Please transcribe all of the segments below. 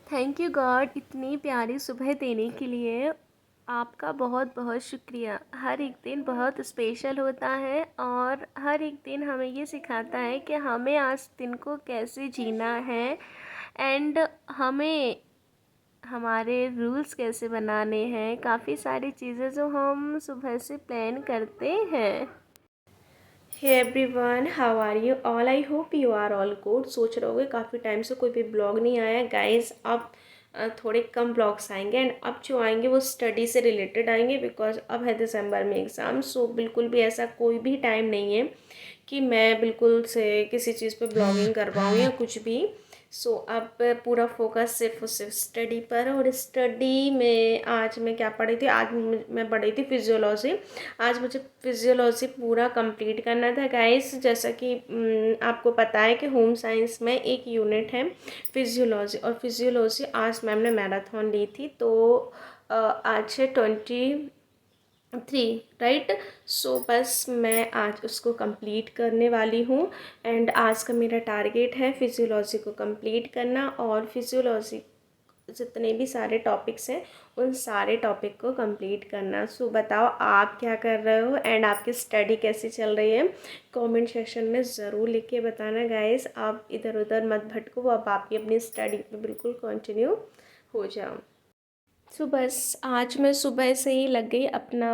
Thank you God इतनी प्यारी सुबह देने के लिए। आपका बहुत बहुत शुक्रिया। हर एक दिन बहुत स्पेशल होता है और हर एक दिन हमें ये सिखाता है कि हमें आज दिन को कैसे जीना है एंड हमें हमारे रूल्स कैसे बनाने हैं। काफ़ी सारी चीज़ें जो हम सुबह से प्लान करते हैं। Hey everyone, how are you all? I hope you are all good. सोच रहे होगे काफ़ी टाइम से कोई भी ब्लॉग नहीं आया। गाइस अब थोड़े कम ब्लॉग्स आएंगे एंड अब जो आएंगे वो स्टडी से रिलेटेड आएंगे, बिकॉज अब है दिसंबर में एग्ज़ाम। सो बिल्कुल भी ऐसा कोई भी टाइम नहीं है कि मैं बिल्कुल से किसी चीज़ पे ब्लॉगिंग कर पाऊँ या कुछ भी। सो अब पूरा फोकस सिर्फ और सिर्फ स्टडी पर। और स्टडी में आज मैं क्या पढ़ी थी? आज मैं पढ़ी थी फिजियोलॉजी। आज मुझे फिजियोलॉजी पूरा कंप्लीट करना था गाइस। जैसा कि आपको पता है कि होम साइंस में एक यूनिट है फिजियोलॉजी, और फिजियोलॉजी आज मैम ने मैराथन ली थी। तो आज है 23, राइट। सो बस मैं आज उसको कंप्लीट करने वाली हूँ एंड आज का मेरा टारगेट है फिजियोलॉजी को कंप्लीट करना और फिजियोलॉजी जितने भी सारे टॉपिक्स हैं उन सारे टॉपिक को कंप्लीट करना। सो बताओ आप क्या कर रहे हो एंड आपकी स्टडी कैसी चल रही है? कमेंट सेक्शन में ज़रूर लिख के बताना गाइस। आप इधर उधर मत भटको, अब आपकी अपनी स्टडी पे बिल्कुल कंटिन्यू हो जाओ। सो बस आज मैं सुबह से ही लग गई अपना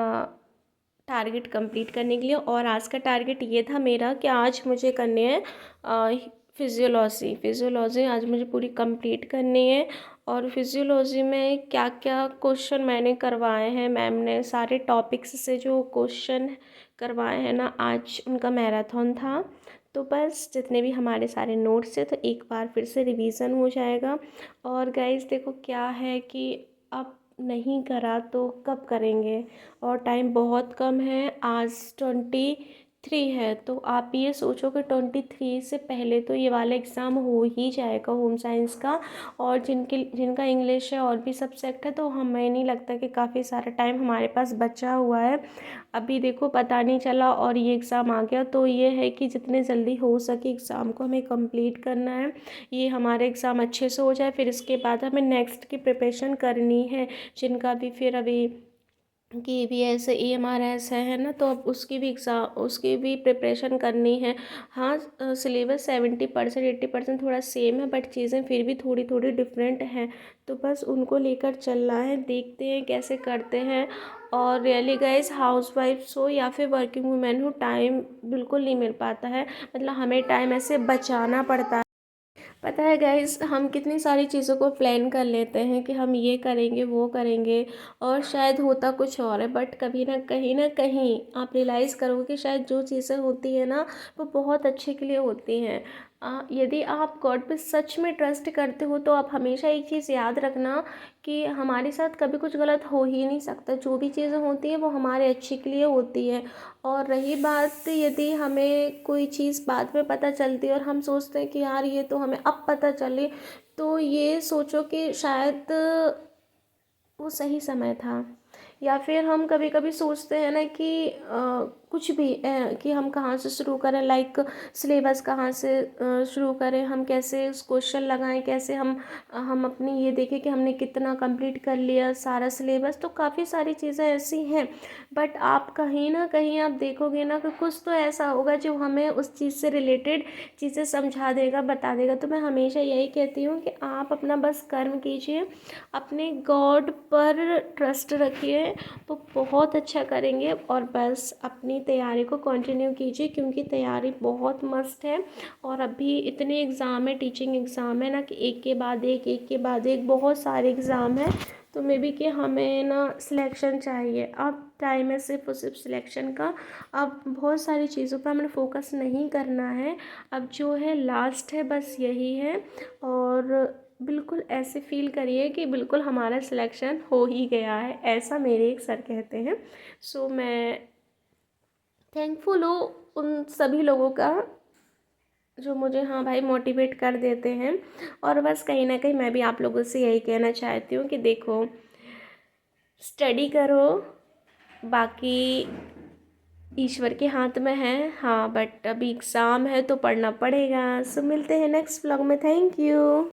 टारगेट कंप्लीट करने के लिए। और आज का टारगेट ये था मेरा कि आज मुझे करने हैं फिज़ियोलॉजी आज मुझे पूरी कंप्लीट करनी है। और फिज़ियोलॉजी में क्या क्या क्वेश्चन मैंने करवाए हैं, मैम ने सारे टॉपिक्स से जो क्वेश्चन करवाए हैं ना, आज उनका मैराथन था। तो बस जितने भी हमारे सारे नोट्स थे तो एक बार फिर से रिवीज़न हो जाएगा। और गाइस देखो क्या है कि अब नहीं करा तो कब करेंगे, और टाइम बहुत कम है। आज 23 है, तो आप ये सोचो कि 23 से पहले तो ये वाला एग्ज़ाम हो ही जाएगा होम साइंस का। और जिनका इंग्लिश है और भी सब्जेक्ट है तो हमें नहीं लगता कि काफ़ी सारा टाइम हमारे पास बचा हुआ है। अभी देखो पता नहीं चला और ये एग्ज़ाम आ गया। तो ये है कि जितने जल्दी हो सके एग्ज़ाम को हमें कंप्लीट करना है। ये हमारे एग्ज़ाम अच्छे से हो जाए, फिर इसके बाद हमें नेक्स्ट की प्रिपरेशन करनी है। जिनका भी फिर अभी KVS EMRS है ना, तो अब उसकी भी प्रिपरेशन करनी है। हाँ, सिलेबस 70% 80% थोड़ा सेम है, बट चीज़ें फिर भी थोड़ी थोड़ी डिफरेंट हैं। तो बस उनको लेकर चलना है, देखते हैं कैसे करते हैं। और रियली गाइस, हाउस वाइफ्स हो या फिर वर्किंग वुमेन हो, टाइम बिल्कुल नहीं मिल पाता है। मतलब हमें टाइम ऐसे बचाना पड़ता है। पता है गाइस, हम कितनी सारी चीज़ों को प्लान कर लेते हैं कि हम ये करेंगे वो करेंगे, और शायद होता कुछ और है। बट कभी ना कहीं आप रियलाइज़ करोगे कि शायद जो चीज़ें होती हैं ना वो बहुत अच्छे के लिए होती हैं। यदि आप गॉड पे सच में ट्रस्ट करते हो तो आप हमेशा एक चीज़ याद रखना कि हमारे साथ कभी कुछ गलत हो ही नहीं सकता। जो भी चीज़ें होती हैं वो हमारे अच्छे के लिए होती है। और रही बात, यदि हमें कोई चीज़ बाद में पता चलती है और हम सोचते हैं कि यार ये तो हमें अब पता चली, तो ये सोचो कि शायद वो सही समय था। या फिर हम कभी कभी सोचते हैं ना कि कुछ भी कि हम कहाँ से शुरू करें, लाइक सिलेबस कहाँ से शुरू करें, हम कैसे उस क्वेश्चन लगाएं, कैसे हम अपनी ये देखें कि हमने कितना कंप्लीट कर लिया सारा सिलेबस। तो काफ़ी सारी चीज़ें ऐसी हैं। बट आप कहीं ना कहीं आप देखोगे ना कि कुछ तो ऐसा होगा जो हमें उस चीज़ से रिलेटेड चीज़ें समझा देगा, बता देगा। तो मैं हमेशा यही कहती हूँ कि आप अपना बस कर्म कीजिए, अपने गॉड पर ट्रस्ट रखिए, वो बहुत अच्छा करेंगे। और बस अपनी तैयारी को कंटिन्यू कीजिए, क्योंकि तैयारी बहुत मस्त है। और अभी इतने एग्ज़ाम है, टीचिंग एग्ज़ाम है ना, कि एक के बाद एक बहुत सारे एग्ज़ाम हैं। तो मे बी कि हमें ना सिलेक्शन चाहिए। अब टाइम है सिर्फ और सिर्फ सिलेक्शन का। अब बहुत सारी चीज़ों पर हमें फोकस नहीं करना है। अब जो है लास्ट है, बस यही है। और बिल्कुल ऐसे फील करिए कि बिल्कुल हमारा सिलेक्शन हो ही गया है, ऐसा मेरे एक सर कहते हैं। सो मैं थैंकफुल हूँ उन सभी लोगों का जो मुझे हाँ भाई मोटिवेट कर देते हैं। और बस कहीं ना कहीं मैं भी आप लोगों से यही कहना चाहती हूँ कि देखो, स्टडी करो, बाकी ईश्वर के हाथ में है। हाँ, बट अभी एग्ज़ाम है तो पढ़ना पड़ेगा। सो मिलते हैं नेक्स्ट व्लॉग में। Thank you.